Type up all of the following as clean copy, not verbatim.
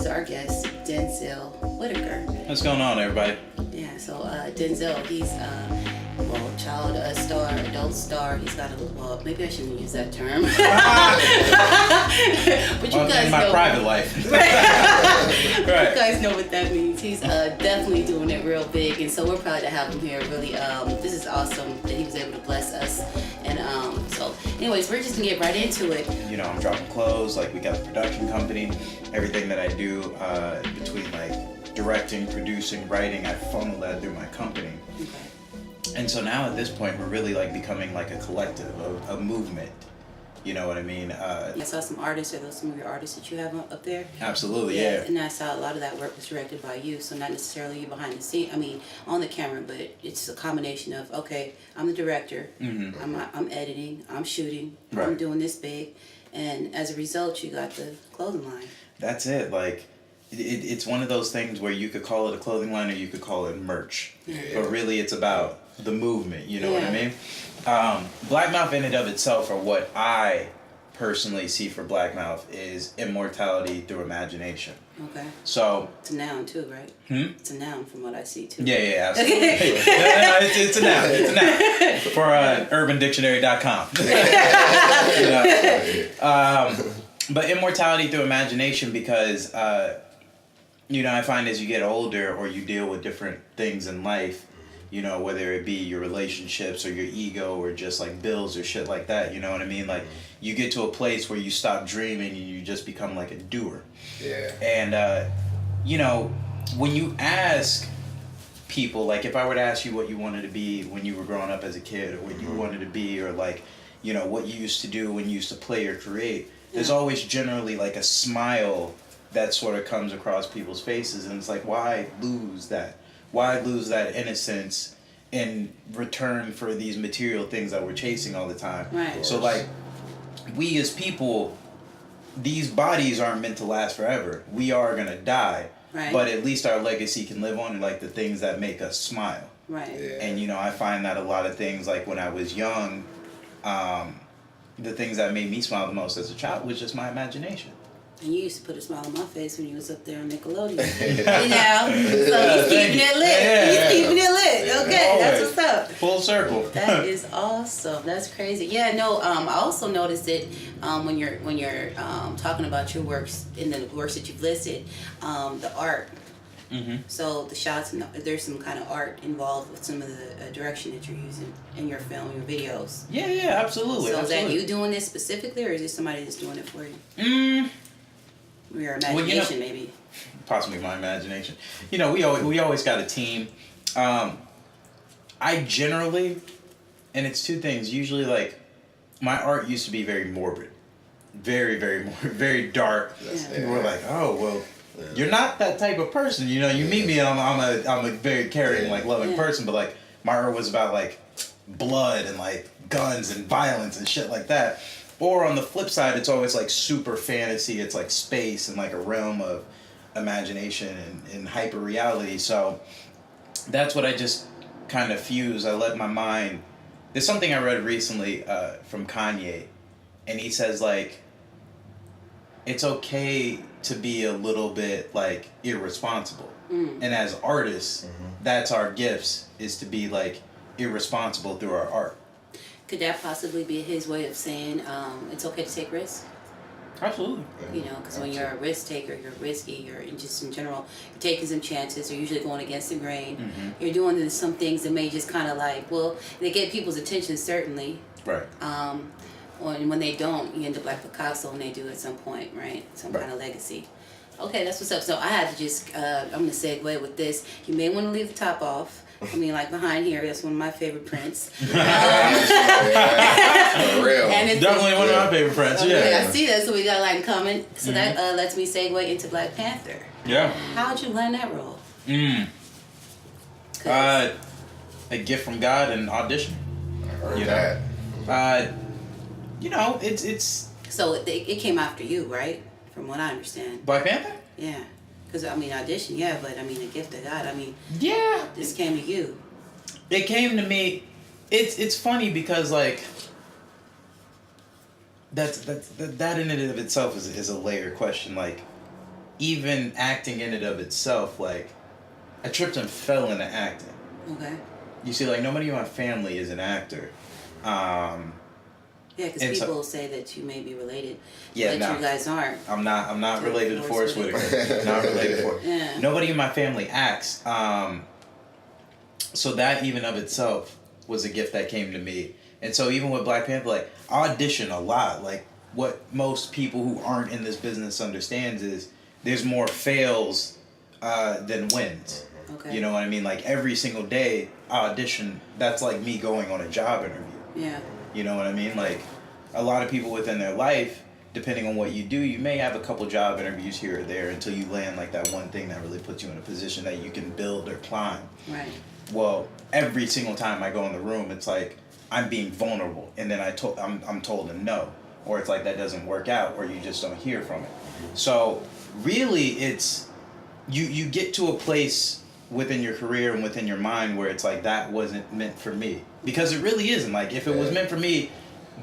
is our guest, Denzel Whitaker. What's going on, everybody? Yeah, so Denzel, he's child star, adult star. He's got maybe I shouldn't use that term. But you guys in my know private life. Right. You guys know what that means. He's definitely doing it real big, and so we're proud to have him here. Really, this is awesome that he was able to bless us. And so, anyways, we're just gonna get right into it. You know, I'm dropping clothes. Like, we got a production company. Everything that I do between like directing, producing, writing, I funnel that through my company. Okay. And so now at this point, we're really like becoming like a collective, a movement. You know what I mean? I saw some artists. Are those some of your artists that you have up there? Absolutely, yeah. And I saw a lot of that work was directed by you, so not necessarily you behind the scene. I mean, on the camera, but it's a combination of, okay, I'm the director, I'm editing, I'm shooting, right. I'm doing this big, and as a result, you got the clothing line. That's it. Like, it's one of those things where you could call it a clothing line or you could call it merch. Yeah. But really, it's about the movement, you know what I mean? Blackmouf in and of itself, or what I personally see for Blackmouf, is immortality through imagination. Okay. So it's a noun too, right? It's a noun from what I see too. Yeah, absolutely. It's a noun. It's a noun. For urbandictionary.com. But immortality through imagination, because I find as you get older or you deal with different things in life, whether it be your relationships or your ego or just like bills or shit like that, you know what I mean? Like, you get to a place where you stop dreaming and you just become like a doer. Yeah. And, when you ask people, like if I were to ask you what you wanted to be when you were growing up as a kid, or what you wanted to be, or like, what you used to do when you used to play or create, there's always generally like a smile that sort of comes across people's faces. And it's like, why lose that? Why lose that innocence in return for these material things that we're chasing all the time? Right. So like, we as people, these bodies aren't meant to last forever. We are gonna die. Right. But at least our legacy can live on, like the things that make us smile. Right. Yeah. And I find that a lot of things, like when I was young, the things that made me smile the most as a child was just my imagination. And you used to put a smile on my face when you was up there on Nickelodeon. So he's keeping it lit. Yeah. He's keeping it lit. Okay, that's what's up. Full circle. That is awesome. That's crazy. Yeah, no. I also noticed it when you're talking about your works, in the works that you've listed, the art. Mm-hmm. So the shots, and there's some kind of art involved with some of the direction that you're using in your film, your videos. Yeah, absolutely. So absolutely. is that you doing this specifically, or is it somebody that's doing it for you? Your imagination, maybe. Possibly my imagination. We always got a team. I generally, and it's two things. Usually, like, my art used to be very morbid, very, very morbid, very dark. People were like, "Oh, well, you're not that type of person." You meet me, and I'm a very caring, like, loving person. But like, my art was about like blood and like guns and violence and shit like that. Or on the flip side, it's always like super fantasy. It's like space and like a realm of imagination and hyper reality. So that's what I just kind of fuse. I let my mind. There's something I read recently from Kanye, and he says like, it's okay to be a little bit like irresponsible. And as artists, that's our gifts, is to be like irresponsible through our art. Could that possibly be his way of saying it's okay to take risks? Absolutely. Because when you're a risk taker, you're risky, just in general, you're taking some chances, you're usually going against the grain. You're doing some things that may just kind of like, well, they get people's attention, certainly. Right. When they don't, you end up like Picasso when they do at some point, right? Some kind of legacy. Okay, that's what's up. So I had to just, I'm going to segue with this. You may want to leave the top off. I mean, like behind here, that's one of my favorite prints. For real. And it's definitely one of my favorite prints. I see that, so we got a lot in common. So that lets me segue into Black Panther. Yeah. How'd you land that role? A gift from God and audition. I heard that. It's. So it came after you, right? From what I understand. Black Panther? Yeah. Because, audition, yeah, but, a gift of God, Yeah. this came to you. It came to me. It's funny because, like, that in and of itself is a layered question. Like, even acting in and of itself, like, I tripped and fell into acting. Okay. You see, like, nobody in my family is an actor. Yeah, because people say that you may be related, but you guys aren't. I'm not related to Forrest Whitaker. Not related to Forrest. Yeah. Nobody in my family acts. So that even of itself was a gift that came to me. And so even with Black Panther, like, I audition a lot. Like, what most people who aren't in this business understands is there's more fails than wins. Okay. You know what I mean? Like, every single day I audition, that's like me going on a job interview. Yeah. You know what I mean? Like, a lot of people within their life, depending on what you do, you may have a couple job interviews here or there until you land like that one thing that really puts you in a position that you can build or climb. Right. Well, every single time I go in the room, it's like I'm being vulnerable, and then I'm told to no, or it's like that doesn't work out, or you just don't hear from it. So really, it's you get to a place within your career and within your mind where it's like that wasn't meant for me, because it really isn't. Like, if it was meant for me,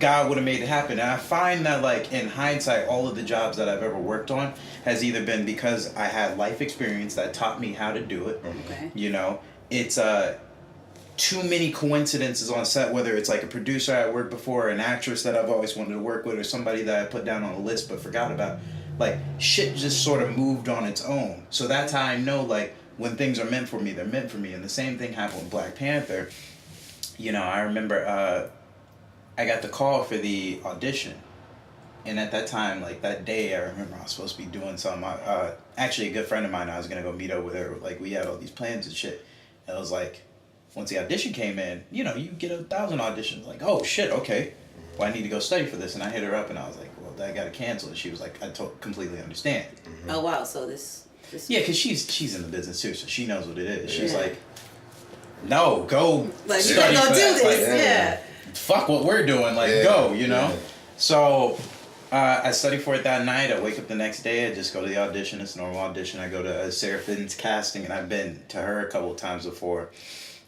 God would have made it happen. And I find that, like, in hindsight, all of the jobs that I've ever worked on has either been because I had life experience that taught me how to do it. Okay. You know, it's too many coincidences on set, whether it's like a producer I worked before, an actress that I've always wanted to work with, or somebody that I put down on the list but forgot about. Like, shit just sort of moved on its own. So that's how I know, like, when things are meant for me, they're meant for me. And the same thing happened with Black Panther. You know, I remember I got the call for the audition. And at that time, like, that day, I remember I was supposed to be doing something. Actually, a good friend of mine, I was going to go meet up with her. Like, we had all these plans and shit. And it was like, once the audition came in, you know, you get 1,000 auditions. Like, oh, shit, okay. Well, I need to go study for this. And I hit her up, and I was like, well, I got to cancel. And she was like, I completely understand. Mm-hmm. Oh, wow. So this yeah, because she's in the business, too, so she knows what it is. She's like, no, go like, study you gotta go do that. this. Like, yeah. Fuck what we're doing. Like, go, you know? Yeah. So I study for it that night. I wake up the next day. I just go to the audition. It's a normal audition. I go to Sarah Finn's casting, and I've been to her a couple of times before.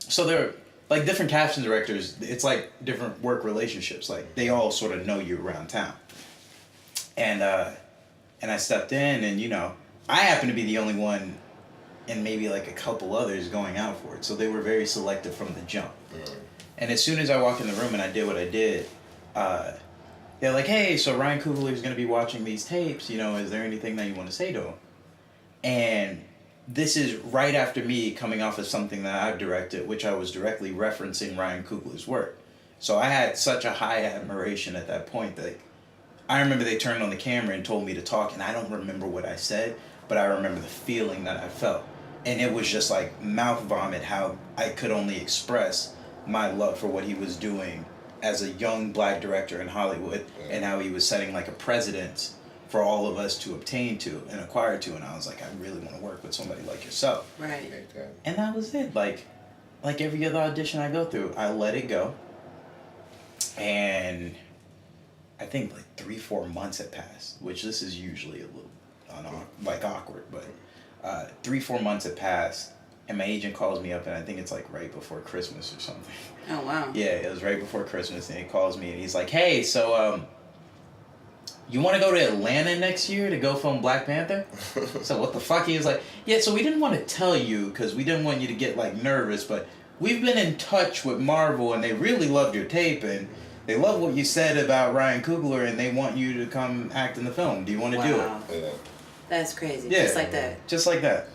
So they're like different casting directors. It's like different work relationships. Like, they all sort of know you around town. And I stepped in, and, you know, I happened to be the only one and maybe like a couple others going out for it. So they were very selective from the jump. Mm. And as soon as I walked in the room and I did what I did, they're like, hey, so Ryan Coogler's going to be watching these tapes. You know, is there anything that you want to say to him? And this is right after me coming off of something that I've directed, which I was directly referencing Ryan Coogler's work. So I had such a high admiration at that point that I remember they turned on the camera and told me to talk, and I don't remember what I said, but I remember the feeling that I felt. And it was just like mouth vomit, how I could only express my love for what he was doing as a young black director in Hollywood, and how he was setting like a precedent for all of us to obtain to and acquire to. And I was like, I really want to work with somebody like yourself. Right. And that was it. Like every other audition I go through, I let it go. And I think like 3-4 months had passed, which this is usually a little awkward, but 3-4 months had passed, and my agent calls me up, and I think it's like right before Christmas or something. Oh, wow. Yeah, it was right before Christmas, and he calls me, and he's like, hey, so you want to go to Atlanta next year to go film Black Panther? So what the fuck? He was like, yeah, so we didn't want to tell you because we didn't want you to get like nervous, but we've been in touch with Marvel, and they really loved your tape, and they love what you said about Ryan Coogler, and they want you to come act in the film. Do you want to do it? Yeah. That's crazy. Yeah. Just like that. Just like that.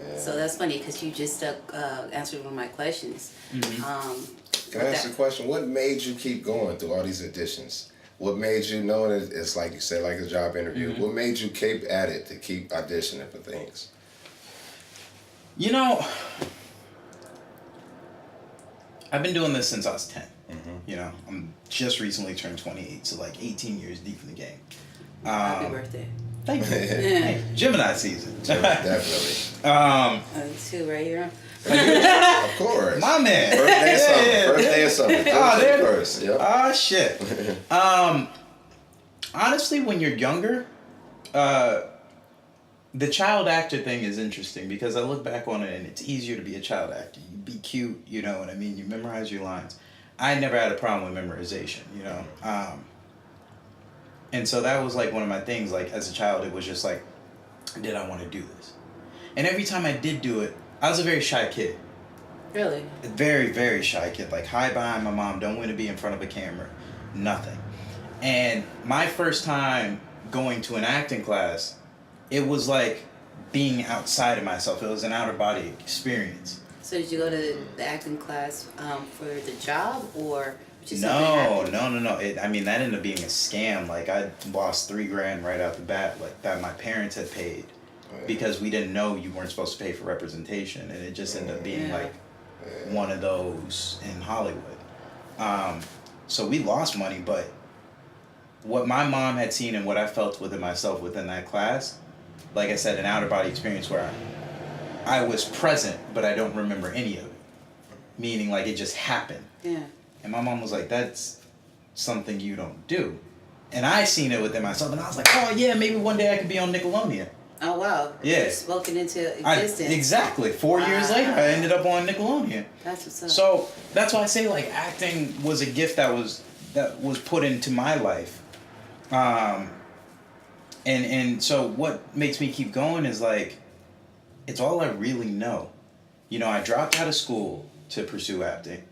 Yeah. So that's funny because you just answered one of my questions. Mm-hmm. Can I ask you a question? What made you keep going through all these auditions? What made you know that it's like you said, like a job interview? Mm-hmm. What made you keep at it to keep auditioning for things? You know, I've been doing this since I was 10. Mm-hmm. You know, I'm just recently turned 28, so like 18 years deep in the game. Happy birthday. Thank you. Hey, Gemini season. Definitely. Two right here. Of course. My man. First day of summer. First. Yep. Oh, shit. Honestly, when you're younger, the child actor thing is interesting because I look back on it and it's easier to be a child actor. You be cute, you know what I mean? You memorize your lines. I never had a problem with memorization, you know? And so that was like one of my things, like as a child, it was just like, did I want to do this? And every time I did do it, I was a very shy kid. Really? A very, very shy kid. Like, hide behind my mom, don't want to be in front of a camera, nothing. And my first time going to an acting class, it was like being outside of myself. It was an outer body experience. So did you go to the acting class for the job, or just No. I mean, that ended up being a scam. Like, I lost $3,000 right out the bat, like that my parents had paid, because we didn't know you weren't supposed to pay for representation, and it just ended up being like one of those in Hollywood. So we lost money, but what my mom had seen and what I felt within myself within that class, like I said, an outer body experience where I was present, but I don't remember any of it. Meaning, like, it just happened. Yeah. And my mom was like, that's something you don't do. And I seen it within myself, and I was like, oh yeah, maybe one day I could be on Nickelodeon. Oh wow. Yeah. Spoken into existence. Exactly. 4 years later, I ended up on Nickelodeon. That's what's up. So that's why I say, like, acting was a gift that was put into my life. And so what makes me keep going is, like, it's all I really know. You know, I dropped out of school to pursue acting.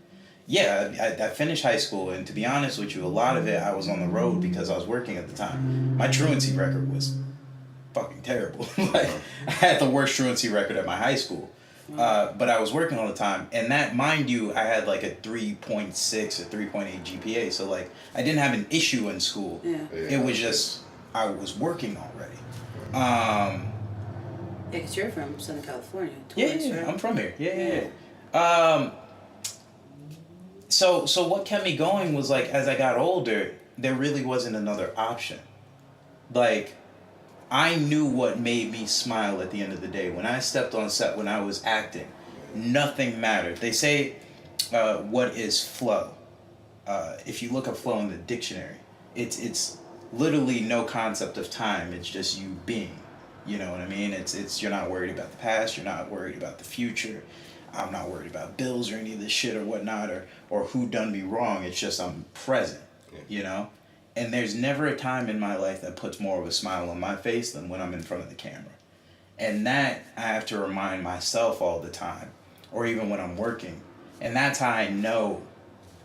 Yeah, I finished high school, and to be honest with you, a lot of it I was on the road because I was working at the time. My truancy record was fucking terrible. Like, I had the worst truancy record at my high school. But I was working all the time, and that, mind you, I had like a 3.6 or 3.8 GPA, so like I didn't have an issue in school. Yeah. It was just I was working already. Yeah, because you're from Southern California. Torrance, Yeah, right? I'm from here. Yeah. So what kept me going was, like, as I got older, there really wasn't another option. Like, I knew what made me smile at the end of the day. When I stepped on set, when I was acting, nothing mattered. They say, what is flow? If you look up flow in the dictionary, it's literally no concept of time. It's just you being. You know what I mean? It's you're not worried about the past. You're not worried about the future. I'm not worried about bills or any of this shit or whatnot, or who done me wrong. It's just I'm present, you know? And there's never a time in my life that puts more of a smile on my face than when I'm in front of the camera. And that I have to remind myself all the time, or even when I'm working. And that's how I know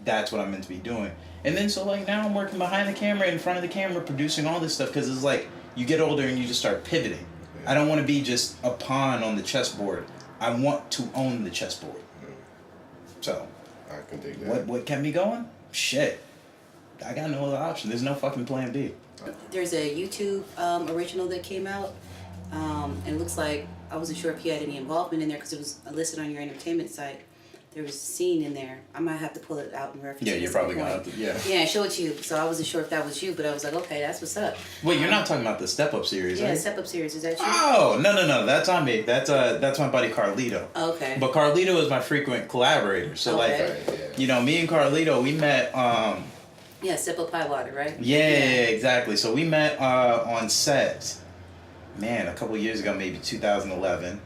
that's what I'm meant to be doing. And then so, like, now I'm working behind the camera, in front of the camera, producing all this stuff, because it's like you get older and you just start pivoting. I don't want to be just a pawn on the chessboard. I want to own the chessboard. So, I can dig that. What kept me going? Shit. I got no other option. There's no fucking plan B. There's a YouTube original that came out, and it looks like, I wasn't sure if you had any involvement in there because it was listed on your entertainment site. There was a scene in there. I might have to pull it out and reference it. Yeah, you're probably going to have to, Yeah, show it to you. So I wasn't sure if that was you, but I was like, okay, that's what's up. Wait, you're not talking about the Step Up series, right? Yeah, Step Up series. Is that you? Oh, no. That's on me. That's my buddy Carlito. Okay. But Carlito is my frequent collaborator. So, Okay. like, you know, me and Carlito, we met... Yeah, Sip of Pie Water, right? Yeah, exactly. So we met on set, man, a couple years ago, maybe 2011.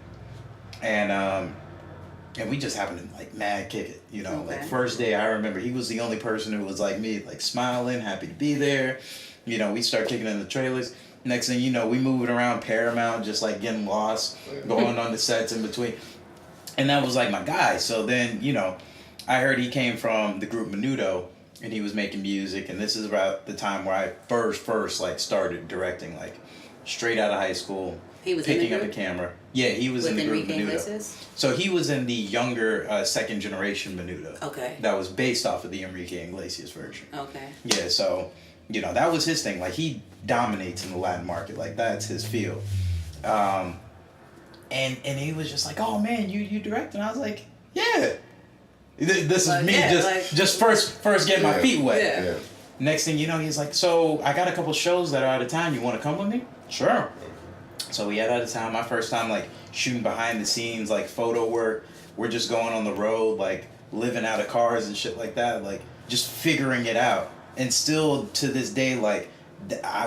And we just happened to, like, mad kick it, you know. Okay. Like, first day, I remember he was the only person who was like me, like, smiling, happy to be there. You know, we start kicking in the trailers. Next thing you know, we moving around Paramount, just, like, getting lost, going on the sets in between. And that was, like, my guy. So then, you know, I heard he came from the group Menudo, and he was making music. And this is about the time where I first like, started directing, like, straight out of high school. He was picking in the up group? a camera. Yeah, he was in the group Enrique Menudo. Iglesias? So he was in the younger second generation Menudo. Okay. That was based off of the Enrique Iglesias version. Okay. Yeah, so, you know, that was his thing. Like, he dominates in the Latin market. Like, that's his field. And he was just like, oh man, you direct? And I was like, yeah. This is me just first getting my feet wet. Yeah. Next thing you know, he's like, so I got a couple shows that are out of town. You want to come with me? Sure. So we had out of town. My first time, like, shooting behind the scenes, like, photo work. We're just going on the road, like, living out of cars and shit like that. Like, just figuring it out. And still, to this day, like,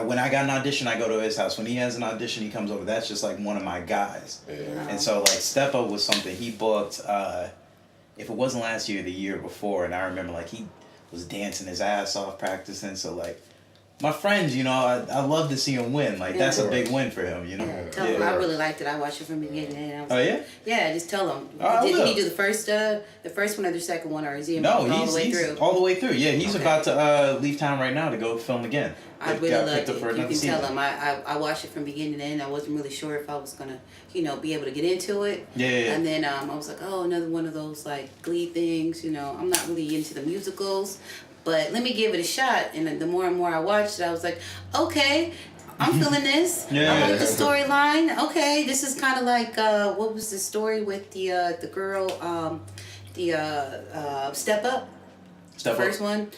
when I got an audition, I go to his house. When he has an audition, he comes over. That's just, like, one of my guys. Yeah. And so, like, Step Up was something he booked, if it wasn't last year, the year before. And I remember, like, he was dancing his ass off practicing. So, like, my friends, you know, I love to see him win. Like, that's a big win for him, you know? Yeah. Tell him I really liked it. I watched it from the beginning. And I was like, yeah? Yeah, just tell him. Did he do the first one or the second one, or is he all the way through? All the way through. Yeah, he's about to leave town right now to go film again. I really loved it. You can tell him. I watched it from beginning to end. I wasn't really sure if I was going to, be able to get into it. Yeah. And then I was like, oh, another one of those, like, Glee things. I'm not really into the musicals. But let me give it a shot. And the more and more I watched it, I was like, okay, I'm feeling this. I like the storyline. Okay, this is kind of like, what was the story with the girl, Step Up? Step Up? First one.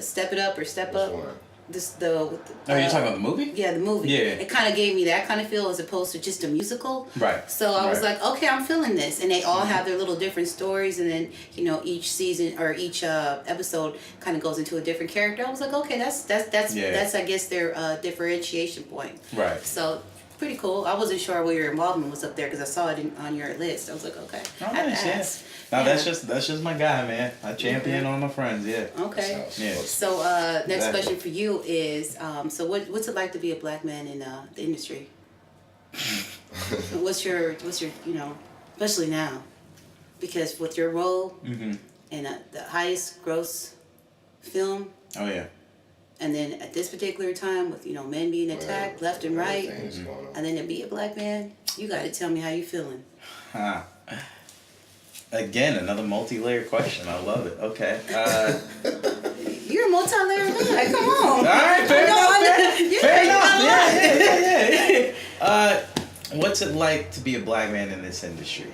Step It Up or Step Up. One? You're talking about the movie? Yeah, the movie. Yeah. It kind of gave me that kind of feel as opposed to just a musical. Right. So I was like, okay, I'm feeling this. And they all have their little different stories. And then, each season or each episode kind of goes into a different character. I was like, okay, that's I guess, their differentiation point. Right. So pretty cool. I wasn't sure where your involvement was up there because I saw it on your list. I was like, okay. Oh, nice, No, that's just my guy, man. I champion all my friends, yeah. Okay. Yeah. So next question for you is, so what's it like to be a black man in the industry? what's your especially now, because with your role in the highest gross film. Oh yeah. And then at this particular time, with men being attacked left and right, and then to be a black man, you got to tell me how you feeling. Again, another multi-layered question. I love it. Okay. You're a multi-layered guy. Come on. All right, fair enough. Yeah. What's it like to be a black man in this industry?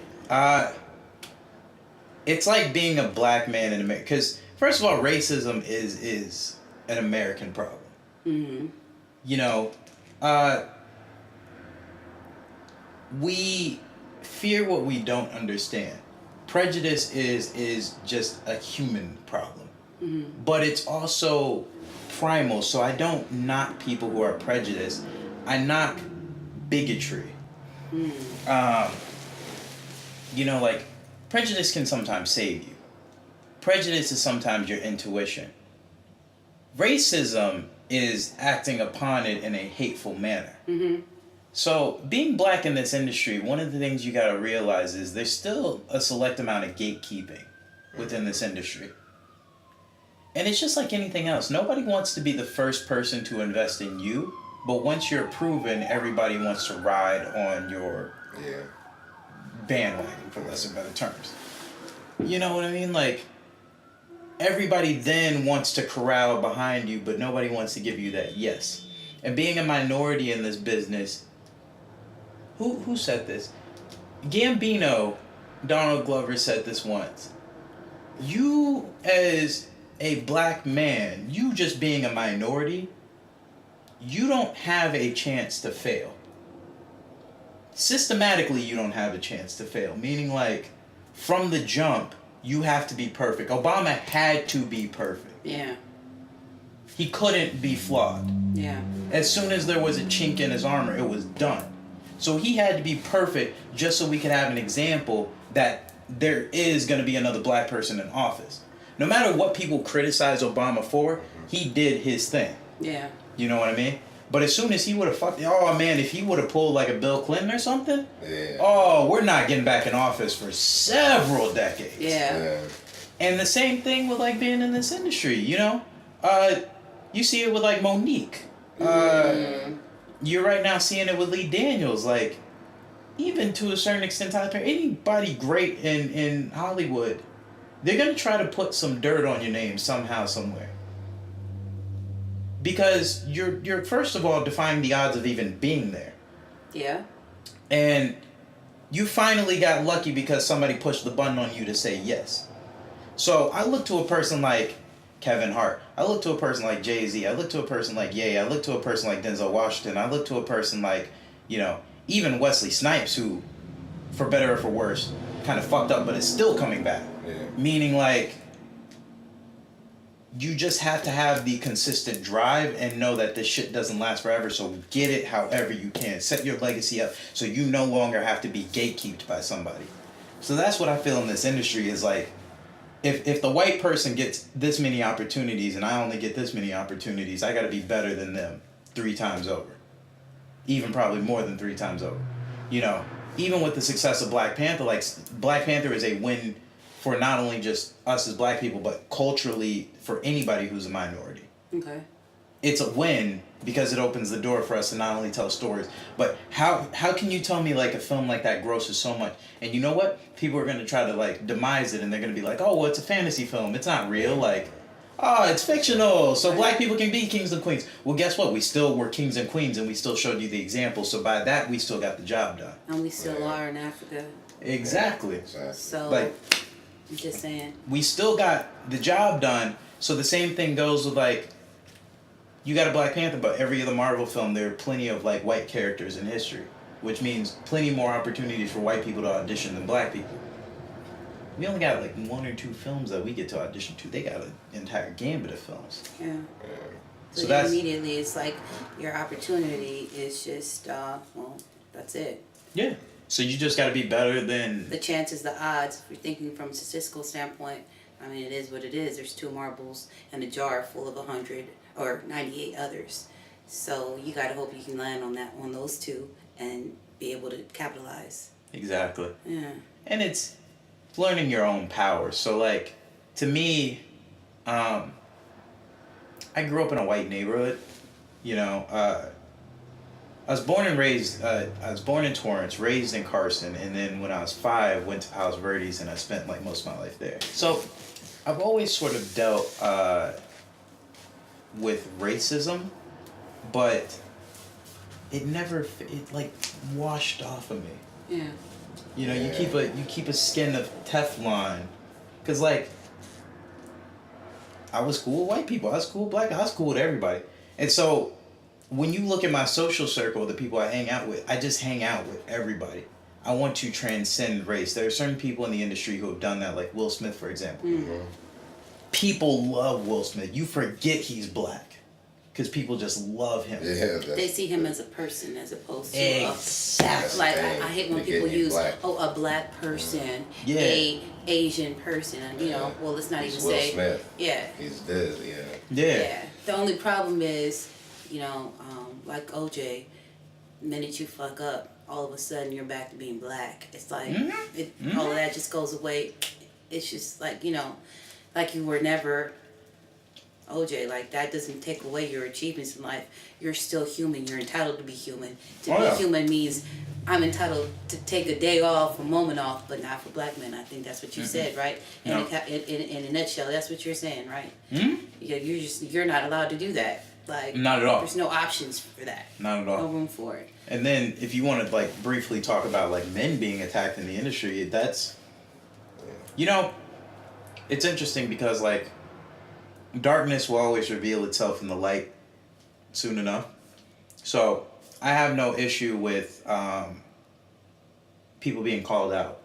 It's like being a black man in America. Because first of all, racism is an American problem. Mm-hmm. We fear what we don't understand. Prejudice is just a human problem. Mm-hmm. But it's also primal, so I don't knock people who are prejudiced. I knock bigotry. Mm. Like, prejudice can sometimes save you. Prejudice is sometimes your intuition. Racism is acting upon it in a hateful manner. Mm-hmm. So, being black in this industry, one of the things you gotta realize is there's still a select amount of gatekeeping within this industry. And it's just like anything else. Nobody wants to be the first person to invest in you, but once you're proven, everybody wants to ride on your bandwagon, for less of better terms. You know what I mean? Like, everybody then wants to corral behind you, but nobody wants to give you that yes. And being a minority in this business, who said this? Gambino, Donald Glover said this once. You as a black man, you just being a minority, you don't have a chance to fail. Systematically, you don't have a chance to fail. Meaning, like, from the jump, you have to be perfect. Obama had to be perfect. Yeah. He couldn't be flawed. Yeah. As soon as there was a chink in his armor, it was done. So he had to be perfect just so we could have an example that there is going to be another black person in office. No matter what people criticize Obama for, he did his thing. Yeah. You know what I mean? But as soon as he would have if he would have pulled like a Bill Clinton or something, we're not getting back in office for several decades. Yeah. And the same thing with like being in this industry, you see it with like Monique. You're right now seeing it with Lee Daniels. Like, even to a certain extent, Tyler Perry, anybody great in Hollywood, they're going to try to put some dirt on your name somehow, somewhere. Because you're first of all defying the odds of even being there. Yeah. And you finally got lucky because somebody pushed the button on you to say yes. So I look to a person like Kevin Hart. I look to a person like Jay-Z. I look to a person like Ye. I look to a person like Denzel Washington. I look to a person like, even Wesley Snipes, who, for better or for worse, kind of fucked up, but is still coming back. Yeah. Meaning, like, you just have to have the consistent drive and know that this shit doesn't last forever, so get it however you can. Set your legacy up so you no longer have to be gatekeeped by somebody. So that's what I feel in this industry is like, if the white person gets this many opportunities and I only get this many opportunities, I got to be better than them 3 times over. Even probably more than 3 times over. You know, even with the success of Black Panther, like Black Panther is a win for not only just us as black people, but culturally for anybody who's a minority. Okay. It's a win because it opens the door for us to not only tell stories, but how can you tell me like a film like that grosses so much? And you know what? People are going to try to like demise it, and they're going to be like, oh, well, it's a fantasy film. It's not real. Like, oh, it's fictional. So black people can be kings and queens. Well, guess what? We still were kings and queens, and we still showed you the example. So by that, we still got the job done. And we still are in Africa. Exactly. So, like, I'm just saying. We still got the job done. So the same thing goes with like, you got a Black Panther, but every other Marvel film, there are plenty of like white characters in history, which means plenty more opportunities for white people to audition than black people. We only got like 1 or 2 films that we get to audition to. They got an entire gambit of films. Yeah. So that's immediately it's like your opportunity is just well, that's it. Yeah. So you just got to be better than the chances, the odds. If you're thinking from a statistical standpoint, I mean, it is what it is. There's 2 marbles in a jar full of 100 or 98 others. So you gotta hope you can land on those 2 and be able to capitalize. Exactly. Yeah. And it's learning your own power. So like, to me, I grew up in a white neighborhood. You know, I was born in Torrance, raised in Carson, and then when I was 5, went to Palos Verdes, and I spent like most of my life there. So I've always sort of dealt with racism, but it like washed off of me. Yeah. You know, you keep a skin of Teflon, cause like I was cool with white people, I was cool with black, I was cool with everybody, and so when you look at my social circle, the people I hang out with, I just hang out with everybody. I want to transcend race. There are certain people in the industry who have done that, like Will Smith, for example. Mm-hmm. People love Will Smith. You forget he's black because people just love him. Yeah, they see him as a person as opposed to exactly. Like I hate when people use black. A black person, yeah. a Asian person, you know. Well, let's not even Will say Smith. Yeah. He's dead. Yeah. The only problem is, you know, like OJ, the minute you fuck up, all of a sudden you're back to being black. It's like all of that just goes away. It's just like, you know, like you were never OJ. Like that doesn't take away your achievements in life. You're still human. You're entitled to be human. To be human means I'm entitled to take a day off, a moment off, but not for black men. I think that's what you said, right? In a nutshell, that's what you're saying, right? Yeah, you're not allowed to do that. Like, not at all. There's no options for that. Not at all. No room for it. And then if you want to like briefly talk about like men being attacked in the industry, that's, you know, it's interesting because like darkness will always reveal itself in the light soon enough. So I have no issue with people being called out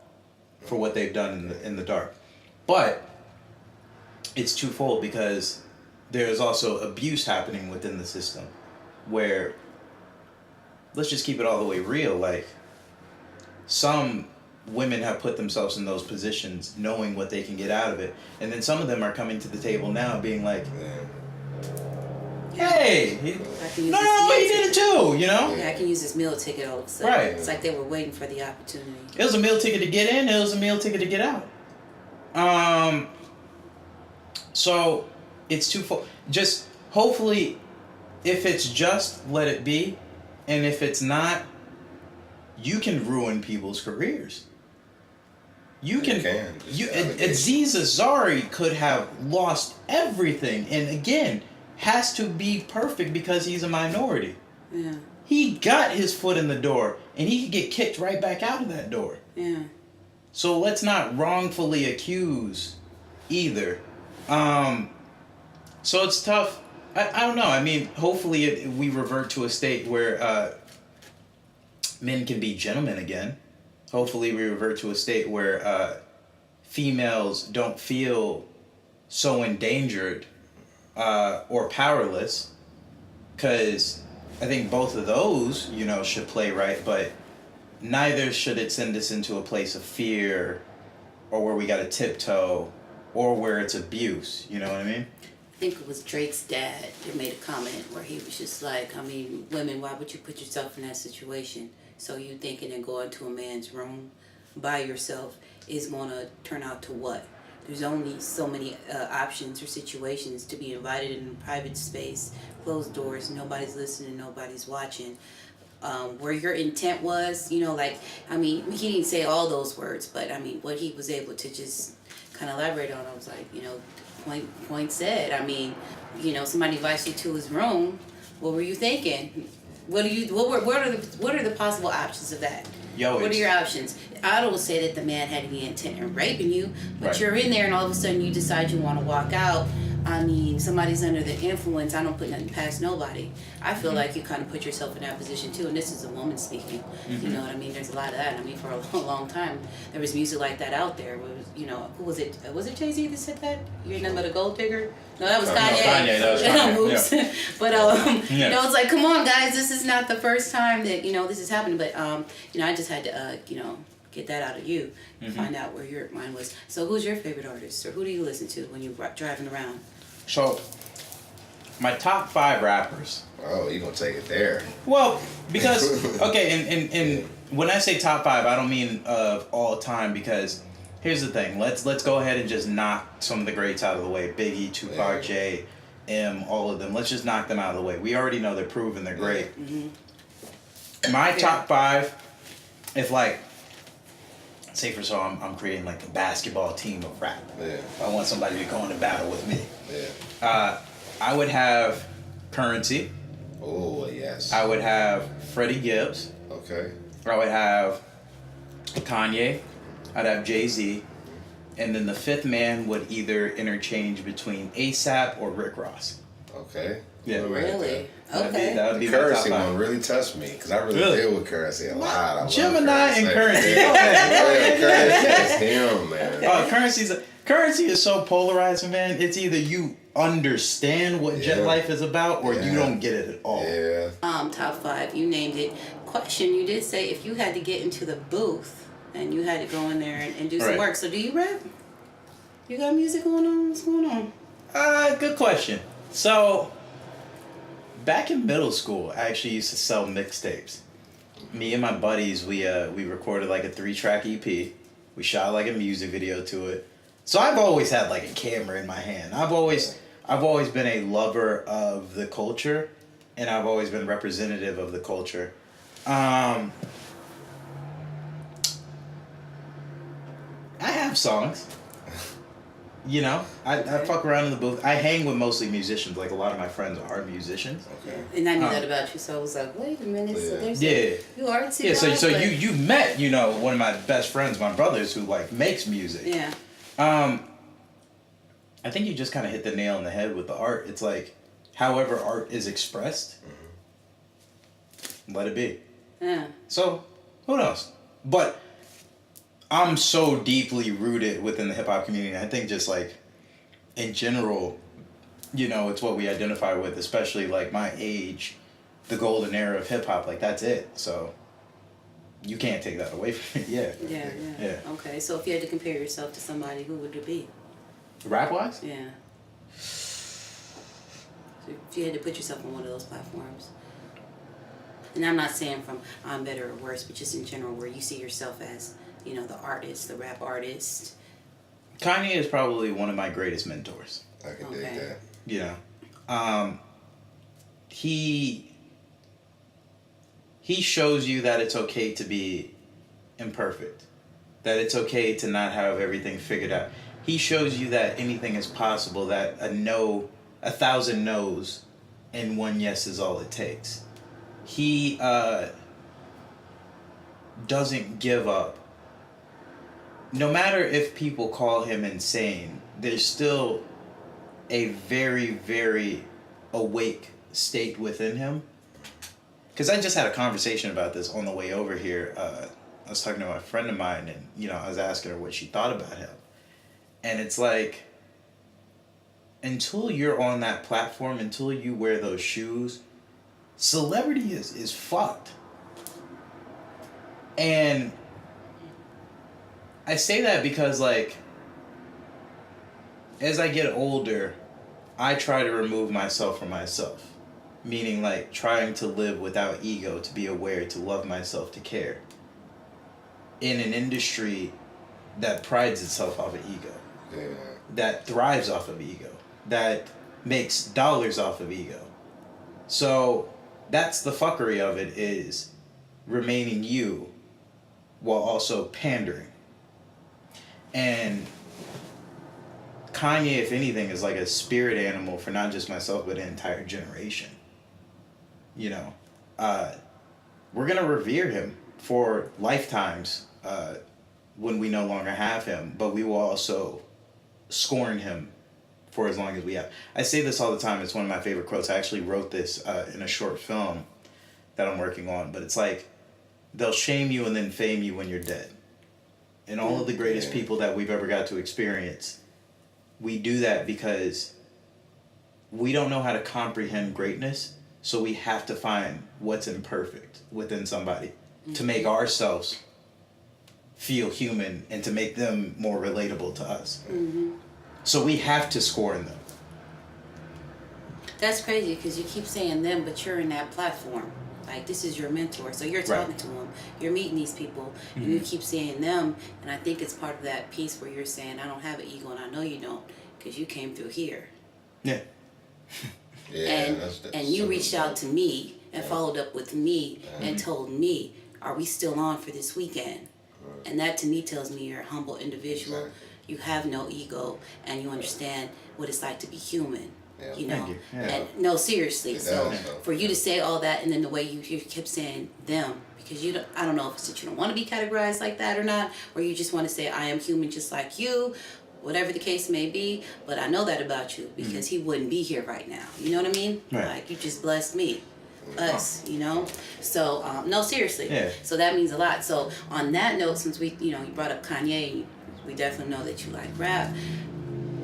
for what they've done in the dark. But it's twofold because there's also abuse happening within the system where, let's just keep it all the way real, like some women have put themselves in those positions knowing what they can get out of it, and then some of them are coming to the table now being like, hey, he did it too, you know? Yeah, I can use this meal ticket all of a sudden. Right. It's like they were waiting for the opportunity. It was a meal ticket to get in, it was a meal ticket to get out. So it's twofold. Just hopefully, if it's just, let it be, and if it's not, you can ruin people's careers. You can. Aziz Ansari could have lost everything, and again, has to be perfect because he's a minority. Yeah. He got his foot in the door, and he could get kicked right back out of that door. Yeah. So let's not wrongfully accuse either. So it's tough. I don't know. I mean, hopefully we revert to a state where men can be gentlemen again. Hopefully we revert to a state where females don't feel so endangered or powerless. Because I think both of those, you know, should play right, but neither should it send us into a place of fear or where we got to tiptoe or where it's abuse. You know what I mean? I think it was Drake's dad that made a comment where he was just like, I mean, women, why would you put yourself in that situation? So you thinking and going to a man's room by yourself is going to turn out to what? There's only so many options or situations to be invited in a private space, closed doors, nobody's listening, nobody's watching. Where your intent was, you know, like, I mean, he didn't say all those words, but I mean, what he was able to just kind of elaborate on, I was like, you know, point said. I mean, you know, somebody invites you to his room. What were you thinking? What are the possible options of that? What are your options? I don't say that the man had any intent in raping you, but you're in there and all of a sudden you decide you want to walk out. I mean, somebody's under the influence. I don't put nothing past nobody. I feel like you kind of put yourself in that position too, and this is a woman speaking. You know what I mean? There's a lot of that. I mean, for a long time, there was music like that out there. It was, you know, who was it? Was it Jay-Z that said that? You ain't nothing but a gold digger? No, that was Kanye. Kanye, that was Kanye. Yeah. But, you know, it's like, come on, guys, this is not the first time that, you know, this is happening. But, you know, I just had to, you know, get that out of you, find out where your mind was. So who's your favorite artist, or who do you listen to when you're driving around? So, my top 5 rappers. Oh, you gonna take it there? Well, because okay, and when I say top 5, I don't mean of all time, because here's the thing. Let's go ahead and just knock some of the greats out of the way. Biggie, Tupac, J, M, all of them. Let's just knock them out of the way. We already know they're proven, they're great. My top 5, if like, say for so I'm creating like a basketball team of rap. Yeah. I want somebody to go into battle with me. Yeah. I would have Currency. Oh, yes. I would have Freddie Gibbs. Okay. I would have Kanye. I'd have Jay-Z. And then the 5th man would either interchange between A$AP or Rick Ross. Okay. Yeah. Really? Okay. That would be the Currency my top 5. one really touched me, because I really deal with Currency a lot. I Gemini and Currency. Yeah, Currency is him, man. Currency is so polarizing, man. It's either you understand what jet life is about, or you don't get it at all. Yeah. Top 5, you named it. Question, you did say if you had to get into the booth and you had to go in there and do some work. So do you rap? You got music going on? What's going on? Good question. So, back in middle school, I actually used to sell mixtapes. Me and my buddies, we recorded like a 3-track EP. We shot like a music video to it. So I've always had like a camera in my hand. I've always been a lover of the culture, and I've always been representative of the culture. I have songs. You know, I fuck around in the booth. I hang with mostly musicians. Like, a lot of my friends are musicians. Okay. And I knew that about you, so I was like, wait a minute. So there's you artsy. Yeah. So you met, you know, one of my best friends, my brothers, who like makes music. Yeah. I think you just kind of hit the nail on the head with the art. It's like, however art is expressed, let it be. Yeah. So, who knows? But I'm so deeply rooted within the hip-hop community. I think just like, in general, you know, it's what we identify with, especially like my age, the golden era of hip-hop. Like, that's it. So, you can't take that away from me. Yeah. Okay, so if you had to compare yourself to somebody, who would it be? Rap-wise? Yeah. So if you had to put yourself on one of those platforms. And I'm not saying from I'm better or worse, but just in general, where you see yourself as, you know, the artist, the rap artist. Kanye is probably one of my greatest mentors. I can dig that. You know, he shows you that it's okay to be imperfect, that it's okay to not have everything figured out. He shows you that anything is possible, that 1,000 no's and 1 yes is all it takes. He doesn't give up. No matter if people call him insane, there's still a very, very awake state within him. Because I just had a conversation about this on the way over here. I was talking to a friend of mine, and, you know, I was asking her what she thought about him. And it's like, until you're on that platform, until you wear those shoes, celebrity is fucked. And I say that because, like, as I get older, I try to remove myself from myself. Meaning, like, trying to live without ego, to be aware, to love myself, to care. In an industry that prides itself off of ego. Yeah. That thrives off of ego. That makes dollars off of ego. So, that's the fuckery of it, is remaining you while also pandering. And Kanye, if anything, is like a spirit animal for not just myself, but an entire generation. You know, we're going to revere him for lifetimes when we no longer have him, but we will also scorn him for as long as we have. I say this all the time. It's one of my favorite quotes. I actually wrote this in a short film that I'm working on, but it's like, they'll shame you and then fame you when you're dead. And all of the greatest people that we've ever got to experience, we do that because we don't know how to comprehend greatness, so we have to find what's imperfect within somebody to make ourselves feel human and to make them more relatable to us. Mm-hmm. So we have to scorn them. That's crazy because you keep saying them, but you're in that platform. Like, this is your mentor, so you're talking to them. You're meeting these people, and you keep saying them, and I think it's part of that piece where you're saying, I don't have an ego, and I know you don't, because you came through here. Yeah. Yeah, and you reached out to me and followed up with me and told me, are we still on for this weekend? And that to me tells me you're a humble individual. Exactly. You have no ego, and you understand what it's like to be human. Yeah. You know, and no, seriously. So for you to say all that, and then the way you kept saying them, because I don't know if it's that you don't want to be categorized like that or not, or you just want to say I am human just like you, whatever the case may be. But I know that about you because he wouldn't be here right now. You know what I mean? Right. Like, you just blessed me. Us, you know? So, no, seriously. Yeah. So that means a lot. So on that note, since you brought up Kanye, we definitely know that you like rap.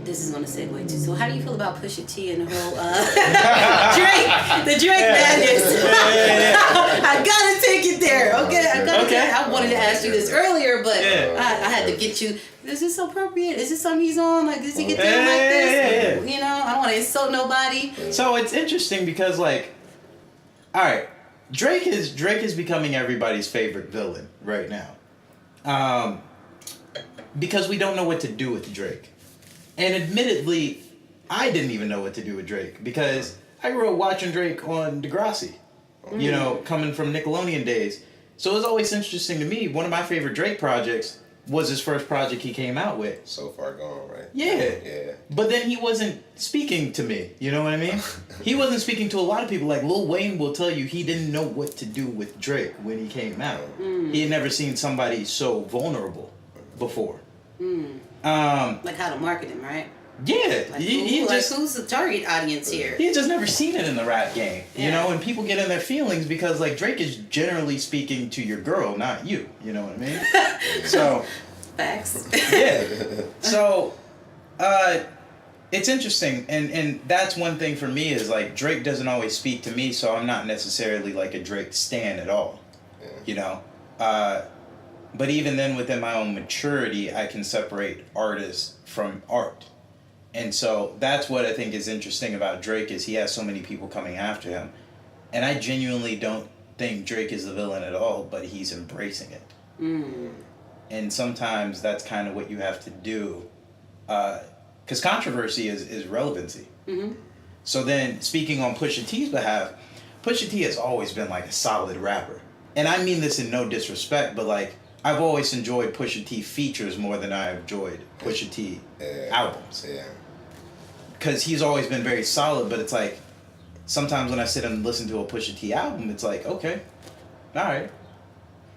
This is going to segue to. So how do you feel about Pusha T and the whole Drake madness? I gotta take it there, okay? I wanted to ask you this earlier, but I had to get you. Is this appropriate? Is this something he's on? Like, does he get down like this? You know, I don't want to insult nobody. So it's interesting because, like, all right, Drake is becoming everybody's favorite villain right now, because we don't know what to do with Drake. And admittedly, I didn't even know what to do with Drake because I grew up watching Drake on Degrassi, you know, coming from Nickelodeon days. So it was always interesting to me. One of my favorite Drake projects was his first project he came out with. So Far Gone, right? Yeah. But then he wasn't speaking to me, you know what I mean? He wasn't speaking to a lot of people. Like, Lil Wayne will tell you he didn't know what to do with Drake when he came out. He had never seen somebody so vulnerable before. Like how to market him, right? Yeah. Like, who's the target audience here? He had just never seen it in the rap game, you know, and people get in their feelings because, like, Drake is generally speaking to your girl, not you, you know what I mean? So. Facts. Yeah. So, it's interesting, and that's one thing for me is, like, Drake doesn't always speak to me, so I'm not necessarily, like, a Drake stan at all, you know? But even then, within my own maturity, I can separate artists from art. And so that's what I think is interesting about Drake is he has so many people coming after him. And I genuinely don't think Drake is the villain at all, but he's embracing it. And sometimes that's kind of what you have to do. Because controversy is relevancy. So then, speaking on Pusha T's behalf, Pusha T has always been like a solid rapper. And I mean this in no disrespect, but like, I've always enjoyed Pusha T features more than I've enjoyed Pusha T albums. Yeah. Because he's always been very solid, but it's like, sometimes when I sit and listen to a Pusha T album, it's like, okay, all right.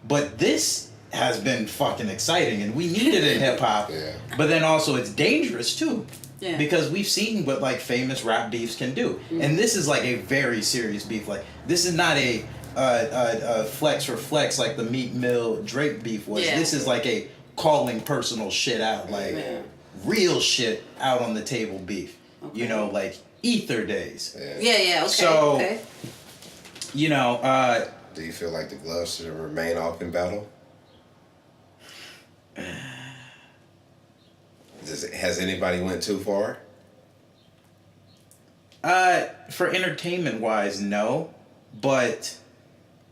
But this has been fucking exciting, and we need it in hip-hop. But then also it's dangerous, too. Yeah. Because we've seen what, like, famous rap beefs can do. And this is, like, a very serious beef. Like, this is not a flex for flex like the Meek Mill Drake beef was. This is like a calling personal shit out, like real shit out on the table beef. You know, like ether days. Okay. So, you know, do you feel like the gloves should remain off in battle? Has anybody went too far? For entertainment wise, no, but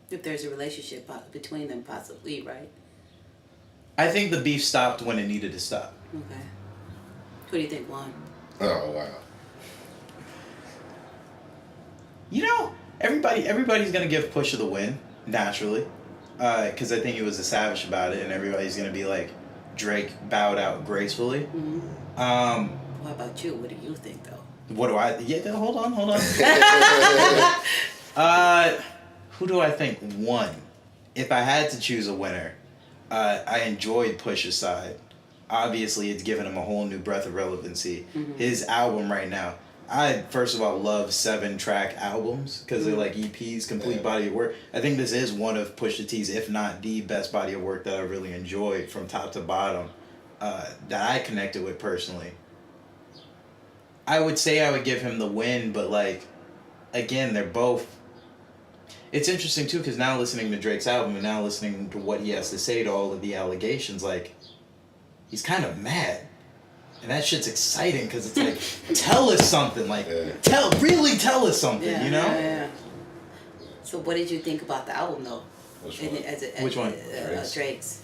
if there's a relationship between them, possibly, right? I think the beef stopped when it needed to stop. Okay. Who do you think won? Oh wow. You know, everybody's gonna give Pusha the win naturally, because I think he was a savage about it, and everybody's gonna be like, Drake bowed out gracefully. Mm-hmm. What about you? What do you think, though? What do I? Yeah, hold on. Who do I think won? If I had to choose a winner, I enjoyed Pusha's side. Obviously, it's given him a whole new breath of relevancy. Mm-hmm. His album right now, I first of all love 7-track albums because they're like EPs, complete body of work. I think this is one of Pusha T's, if not the best body of work that I really enjoyed from top to bottom, that I connected with personally. I would say I would give him the win, but like, again, they're both. It's interesting too because now listening to Drake's album and now listening to what he has to say to all of the allegations, like, he's kind of mad. And that shit's exciting because it's like, tell us something. Like, tell us something, you know? Yeah. So what did you think about the album, though? Which one? Drake's.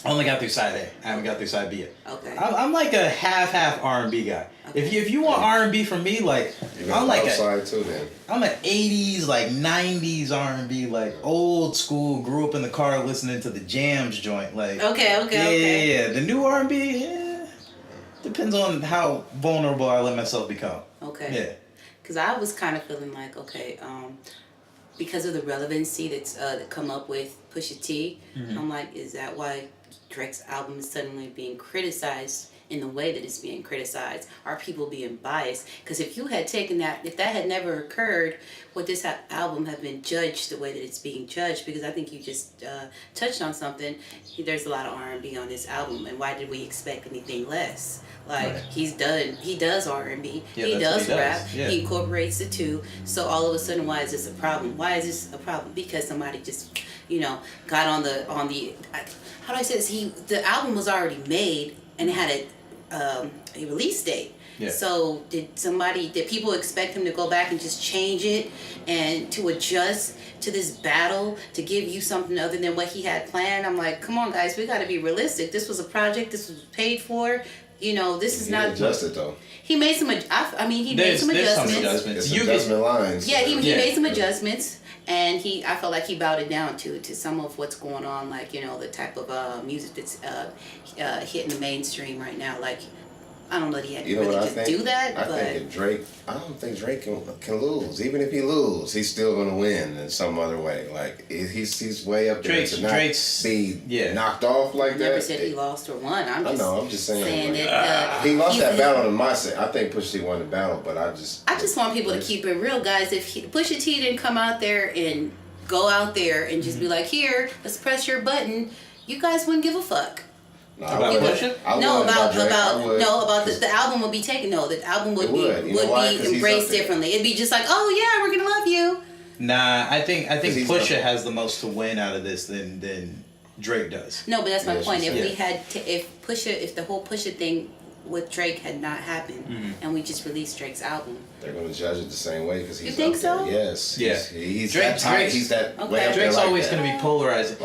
I only got through side A. I haven't got through side B yet. Okay. I'm like a half R&B guy. Okay. If you want R&B from me, like, I'm like side too, then. I'm an 80s, like 90s R&B, like old school, grew up in the car listening to the Jams joint. Like, Okay. Yeah. The new R&B, depends on how vulnerable I let myself become. Okay. Yeah. Because I was kind of feeling like, because of the relevancy that's come up with Pusha T, I'm like, is that why Drake's album is suddenly being criticized in the way that it's being criticized? Are people being biased? Because if you had taken that, if that had never occurred, would this album have been judged the way that it's being judged? Because I think you just touched on something. There's a lot of R&B on this album, and why did we expect anything less? Like, he does R&B, he does rap, he incorporates the two. So all of a sudden, why is this a problem? Why is this a problem? Because somebody just, got on the how do I say this? The album was already made and it had a release date. Yeah. So did people expect him to go back and just change it and to adjust to this battle to give you something other than what he had planned? I'm like, come on, guys, we got to be realistic. This was a project. This was paid for. This is not. He adjusted though. He made some. He made some adjustments. Some adjustment lines. Yeah, he made some adjustments. And I felt like he bowed it down to some of what's going on, like, the type of music that's hitting the mainstream right now. Like, I don't know that he had to really just do that. I don't think Drake can lose. Even if he loses, he's still going to win in some other way. Like, he's way up there to not be knocked off like that. I never said he lost or won. I'm just saying that he lost that battle in my set. I think Pusha T won the battle, but I just want people to keep it real, guys. If Pusha T didn't come out there and go out there and just be like, here, let's press your button, you guys wouldn't give a fuck. About Pusha? About the album would be taken. No, the album would be embraced differently. It'd be just like, oh yeah, we're gonna love you. Nah, I think Pusha has the most to win out of this than Drake does. No, but that's my point. If the whole Pusha thing with Drake had not happened, and we just released Drake's album, they're gonna judge it the same way because he's. You think so? Yes. Yeah. He's that way. Drake's always gonna be polarizing,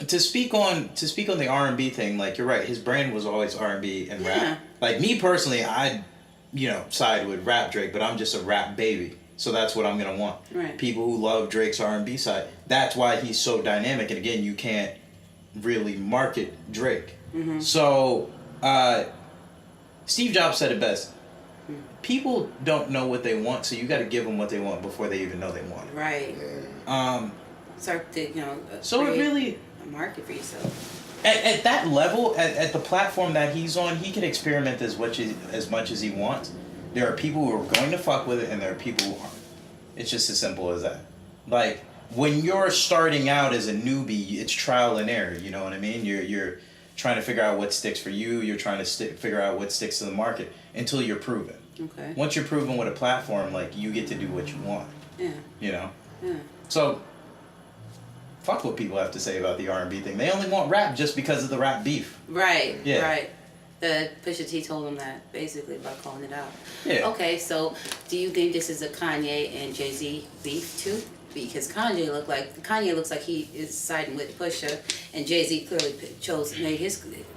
To speak on the R&B thing, like, you're right, his brand was always R&B and rap. Like, me personally, I'd side with rap Drake, but I'm just a rap baby, so that's what I'm gonna want. Right. People who love Drake's R&B side, that's why he's so dynamic. And again, you can't really market Drake. Mm-hmm. So Steve Jobs said it best. People don't know what they want, so you got to give them what they want before they even know they want it. Right. Start to so it really market for yourself. At that level, at the platform that he's on, he can experiment as much as he wants. There are people who are going to fuck with it, and there are people who aren't. It's just as simple as that. Like, when you're starting out as a newbie, it's trial and error. You know what I mean? You're trying to figure out what sticks for you. You're trying to figure out what sticks to the market until you're proven. Okay. Once you're proven with a platform, like, you get to do what you want. Yeah. Yeah. So, fuck what people have to say about the R&B thing. They only want rap just because of the rap beef. Right. Yeah. Right. Pusha T told him that, basically, by calling it out. Yeah. Okay, so do you think this is a Kanye and Jay-Z beef, too? Because Kanye looks like he is siding with Pusha, and Jay-Z clearly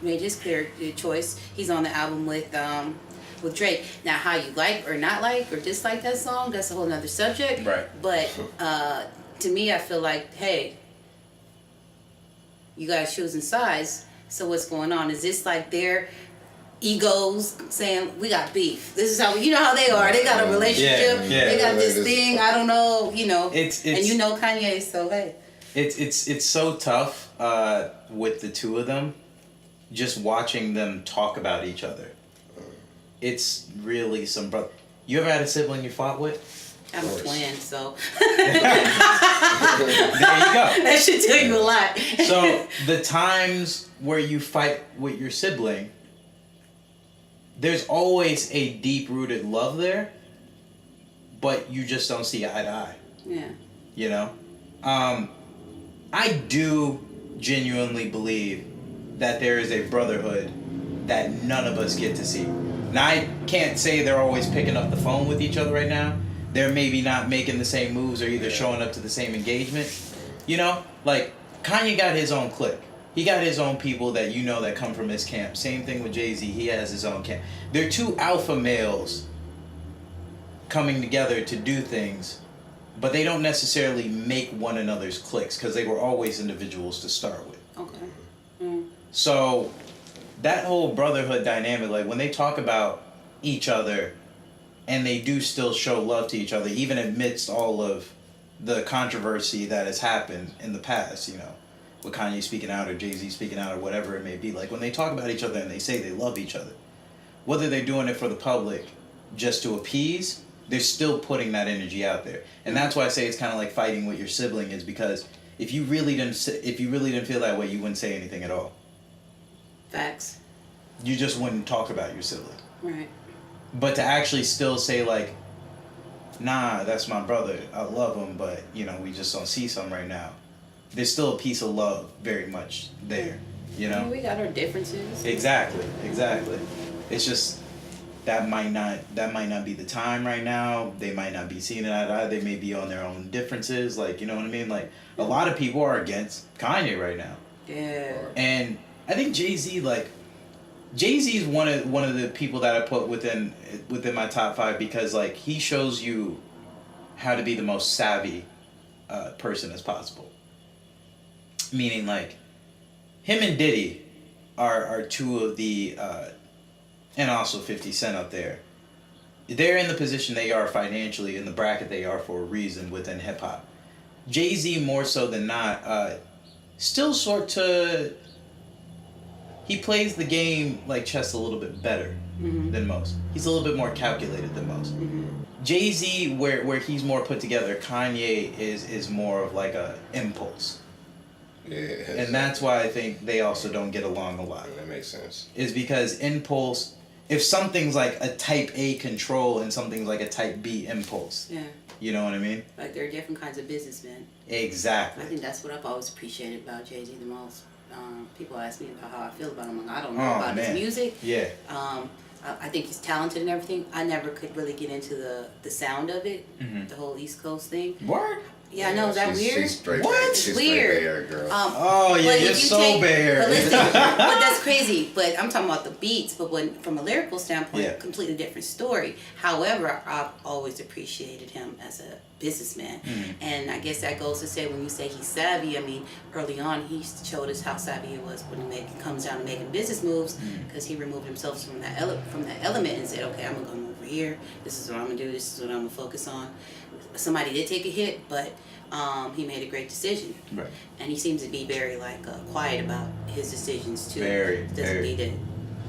made his clear choice. He's on the album with Drake. Now, how you like or not like or dislike that song, that's a whole nother subject. Right. But to me, I feel like, hey, you guys choosing sides. So what's going on? Is this like their egos saying we got beef? This is how you know how they are. They got a relationship. Yeah. They got this thing. I don't know. It's and you know Kanye. So hey. It's so tough with the two of them. Just watching them talk about each other. It's really some brother. You ever had a sibling you fought with? I'm a twin, so. There you go. That should tell you a lot. So the times where you fight with your sibling, there's always a deep-rooted love there, but you just don't see eye to eye. Yeah. You know? I do genuinely believe that there is a brotherhood that none of us get to see. Now, I can't say they're always picking up the phone with each other right now. They're maybe not making the same moves or either showing up to the same engagement. You know? Like, Kanye got his own clique. He got his own people that you know that come from his camp. Same thing with Jay-Z. He has his own camp. They're two alpha males coming together to do things, but they don't necessarily make one another's cliques because they were always individuals to start with. Okay. Mm. So that whole brotherhood dynamic, like when they talk about each other and they do still show love to each other, even amidst all of the controversy that has happened in the past, you know, with Kanye speaking out or Jay-Z speaking out or whatever it may be. Like when they talk about each other and they say they love each other, whether they're doing it for the public just to appease, they're still putting that energy out there. And that's why I say it's kind of like fighting with your sibling, is because if you really didn't feel that way, you wouldn't say anything at all. Facts. You just wouldn't talk about your sibling. Right. But to actually still say like, nah, that's my brother, I love him, but you know, we just don't see some right now. There's still a piece of love very much there, you know? I mean, we got our differences. Exactly. It's just that might not be the time right now. They might not be seeing it eye to eye. They may be on their own differences, like, you know what I mean? Like a lot of people are against Kanye right now. Yeah. And I think Jay-Z is one of the people that I put within my top 5 because like he shows you how to be the most savvy person as possible. Meaning like him and Diddy are two of the and also 50 Cent up there. They're in the position they are financially, in the bracket they are for a reason within hip hop. Jay-Z more so than not still he plays the game like chess a little bit better than most. He's a little bit more calculated than most. Jay-Z, where he's more put together, Kanye is more of like a impulse. Yeah. And that's why I think they also don't get along a lot. That makes sense. Is because impulse, if something's like a type A control and something's like a type B impulse. Yeah. You know what I mean? Like there are different kinds of businessmen. Exactly. I think that's what I've always appreciated about Jay-Z the most. People ask me about how I feel about him. I don't know about his music. Yeah. I think he's talented and everything. I never could really get into the sound of it, the whole East Coast thing. What? Yeah, I know. Is that weird? She's straight What? She's Weird. Bay Area girl. Oh yeah, you're so bare. But listen, but that's crazy. But I'm talking about the beats. But from a lyrical standpoint, completely different story. However, I've always appreciated him as a businessman, and I guess that goes to say when you say he's savvy. I mean, early on he showed us how savvy he was when it comes down to making business moves, because he removed himself from that element and said, okay, I'm gonna go over here. This is what I'm gonna do. This is what I'm gonna focus on. Somebody did take a hit, but he made a great decision. Right. And he seems to be very quiet about his decisions too. Doesn't need to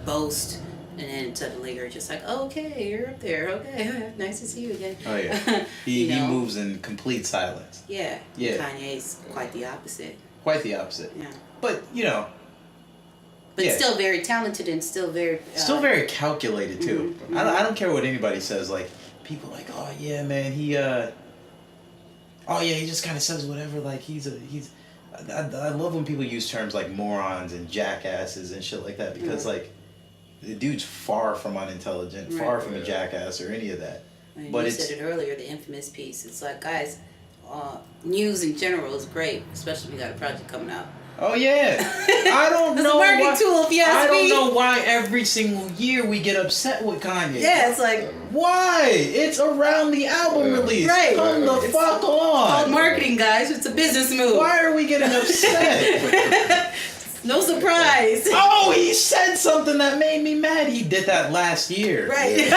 boast, and then suddenly you're just like, oh, okay, you're up there. Okay, nice to see you again. Oh yeah. He moves in complete silence. Yeah. Yeah. Kanye's quite the opposite. Quite the opposite. Yeah. But you know. But still very talented and still very. Still very calculated too. I don't care what anybody says. Like people are like, oh yeah, man, he just kind of says whatever. Like I love when people use terms like morons and jackasses and shit like that, because like the dude's far from unintelligent, far from a jackass or any of that. And but you said it earlier, the infamous piece. It's like, guys, news in general is great, especially if you got a project coming out. Oh yeah, I don't know. It's a marketing tool, if you ask me. I don't know why every single year we get upset with Kanye. Yeah, it's like, why? It's around the album release. Right. Come the fuck on. It's called marketing, guys. It's a business move. Why are we getting upset? No surprise. Oh, he said something that made me mad. He did that last year. Right.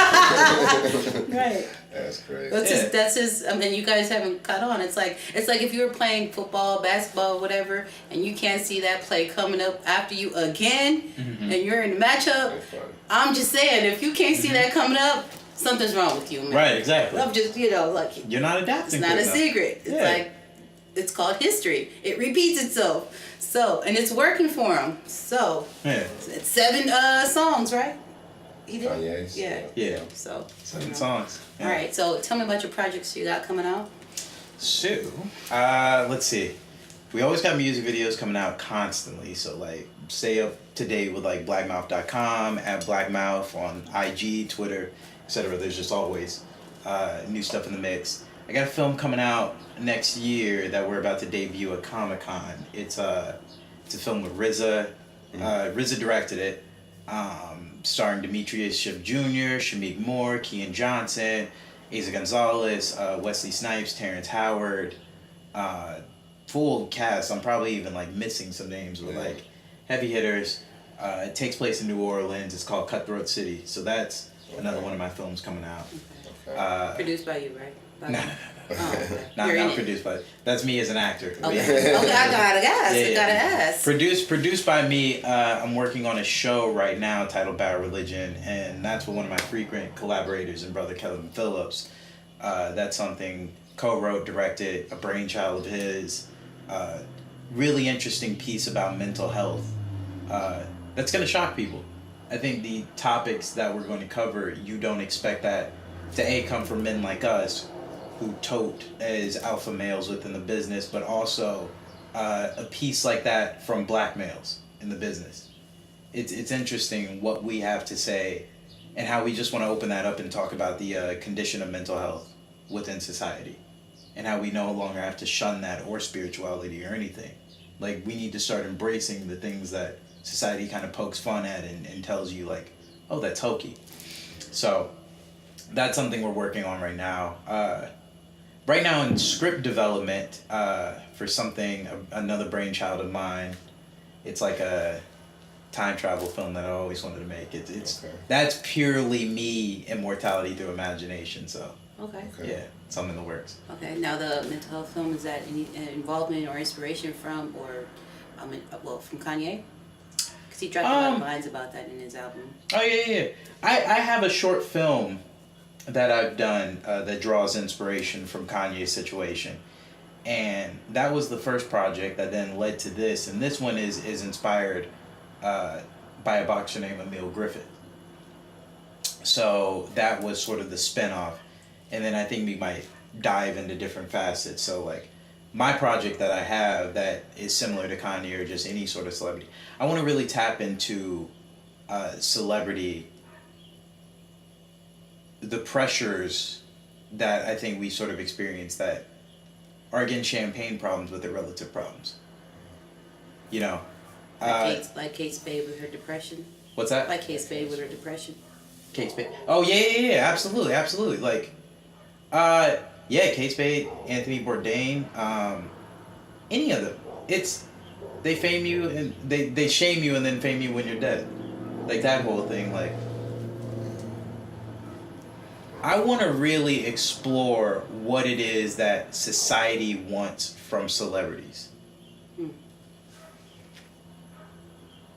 Right. That's crazy. That's his. I mean, you guys haven't caught on. It's like if you were playing football, basketball, whatever, and you can't see that play coming up after you again, and you're in the matchup. I'm just saying, if you can't see that coming up, something's wrong with you, man. Right. Exactly. I'm just, like, you're not adapting. It's not a secret. It's like, it's called history. It repeats itself. So, and it's working for him. So, it's 7 songs, right? He did. Kanye's. Yeah. So 7 songs. All right. So tell me about your projects you got coming out. So, let's see. We always got music videos coming out constantly. So like, stay up to date with like Blackmouf.com, at Blackmouf on IG, Twitter, etc. There's just always new stuff in the mix. I got a film coming out next year that we're about to debut at Comic-Con. It's a film with RZA. RZA directed it. Starring Demetrius Shipp Jr., Shamik Moore, Kean Johnson, Asa Gonzalez, Wesley Snipes, Terrence Howard. Full cast. I'm probably even like missing some names, but like heavy hitters. It takes place in New Orleans. It's called Cutthroat City. So that's another one of my films coming out. Okay. Produced by you, right? No. Okay. Not produced by. That's me as an actor. Okay. Okay, I gotta ask. I gotta ask. Produced by me. I'm working on a show right now titled Bad Religion, and that's with one of my frequent collaborators and brother Kevin Phillips. That's something co-wrote, directed, a brainchild of his. Really interesting piece about mental health. That's gonna shock people. I think the topics that we're going to cover, you don't expect that to come from men like us, who tote as alpha males within the business, but also a piece like that from black males in the business. It's interesting what we have to say and how we just want to open that up and talk about the condition of mental health within society and how we no longer have to shun that or spirituality or anything. Like, we need to start embracing the things that society kind of pokes fun at and tells you, like, oh, that's hokey. So that's something we're working on right now. Right now in script development for something, another brainchild of mine. It's like a time travel film that I always wanted to make. It's That's purely me, immortality through imagination. So yeah, something in the works. Okay, now the mental health film, is that any involvement or inspiration from, or from Kanye? Because he dropped a lot of lines about that in his album. Oh yeah. I have a short film that I've done that draws inspiration from Kanye's situation. And that was the first project that then led to this. And this one is inspired by a boxer named Emil Griffith. So that was sort of the spinoff. And then I think we might dive into different facets. So like my project that I have that is similar to Kanye or just any sort of celebrity, I want to really tap into celebrity, the pressures that I think we sort of experience that are, again, champagne problems with their relative problems. You know? Like Kate Spade with her depression? What's that? Like Kate Spade with her depression? Kate Spade. Oh, yeah, absolutely. Like, Kate Spade, Anthony Bourdain, any of them. They fame you and they shame you and then fame you when you're dead. Like, that whole thing, like, I want to really explore what it is that society wants from celebrities.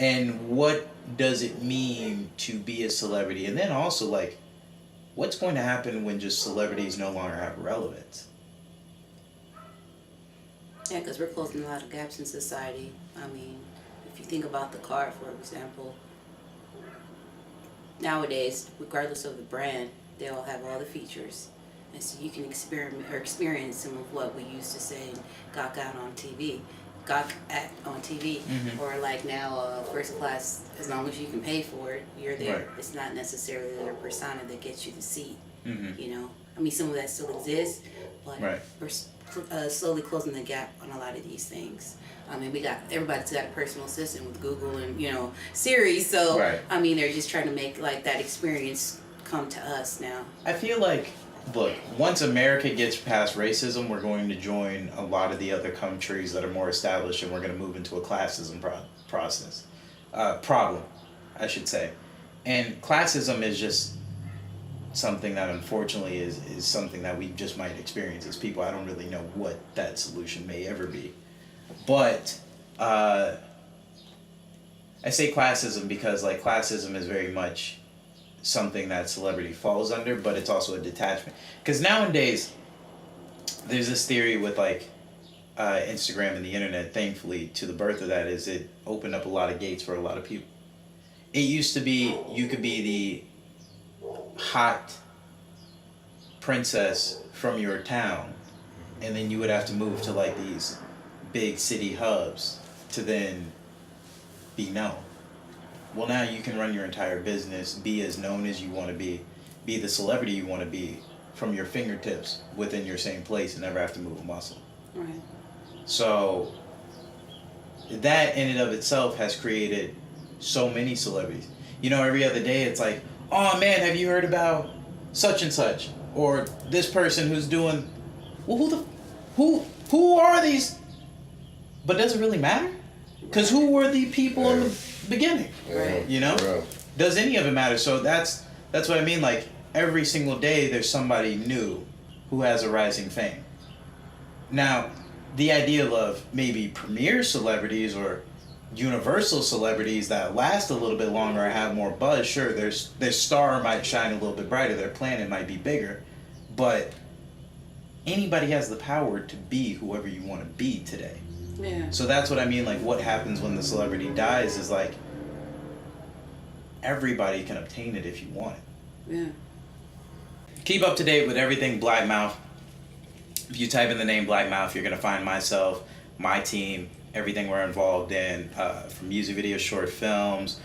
And what does it mean to be a celebrity? And then also, like, what's going to happen when just celebrities no longer have relevance? Yeah, because we're closing a lot of gaps in society. I mean, if you think about the car, for example, nowadays, regardless of the brand, they all have all the features. And so you can experience some of what we used to say and got on TV. gawk at on TV, or like now first class. As long as you can pay for it, you're there. Right. It's not necessarily their persona that gets you the seat. You know, I mean, some of that still exists, but we're slowly closing the gap on a lot of these things. I mean, everybody's got a personal assistant with Google and Siri. So I mean, they're just trying to make like that experience come to us now. I feel like, look, once America gets past racism, we're going to join a lot of the other countries that are more established, and we're going to move into a classism problem, I should say. And classism is just something that unfortunately is something that we just might experience as people. I don't really know what that solution may ever be. But I say classism because like classism is very much something that celebrity falls under, but it's also a detachment. Because nowadays, there's this theory with like Instagram and the internet, thankfully, to the birth of that, is it opened up a lot of gates for a lot of people. It used to be you could be the hot princess from your town, and then you would have to move to like these big city hubs to then be known. Well, now you can run your entire business, be as known as you want to be the celebrity you want to be from your fingertips within your same place and never have to move a muscle. Right. So that in and of itself has created so many celebrities. Every other day it's like, oh man, have you heard about such and such? Or this person who's doing, well, who are these? But does it really matter? Because who were the people in the beginning? Right. Does any of it matter? So that's what I mean. Like every single day there's somebody new who has a rising fame. Now, the idea of maybe premier celebrities or universal celebrities that last a little bit longer or have more buzz, sure, their star might shine a little bit brighter, their planet might be bigger, but anybody has the power to be whoever you want to be today. Yeah. So that's what I mean, like what happens when the celebrity dies is like everybody can obtain it if you want it. Yeah. Keep up to date with everything Blackmouf. If you type in the name Blackmouf, you're going to find myself, my team, everything we're involved in, from music videos, short films,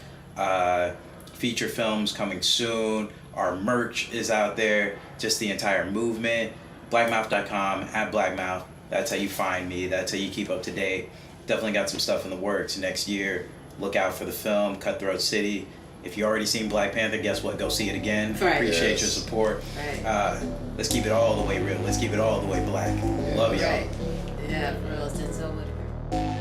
feature films coming soon. Our merch is out there, just the entire movement. Blackmouf.com, @Blackmouf. That's how you find me. That's how you keep up to date. Definitely got some stuff in the works next year. Look out for the film, Cutthroat City. If you already seen Black Panther, guess what? Go see it again. Right. Appreciate your support. Right. Let's keep it all the way real. Let's keep it all the way black. Love y'all. Right. Yeah, for real. Denzel Whitaker.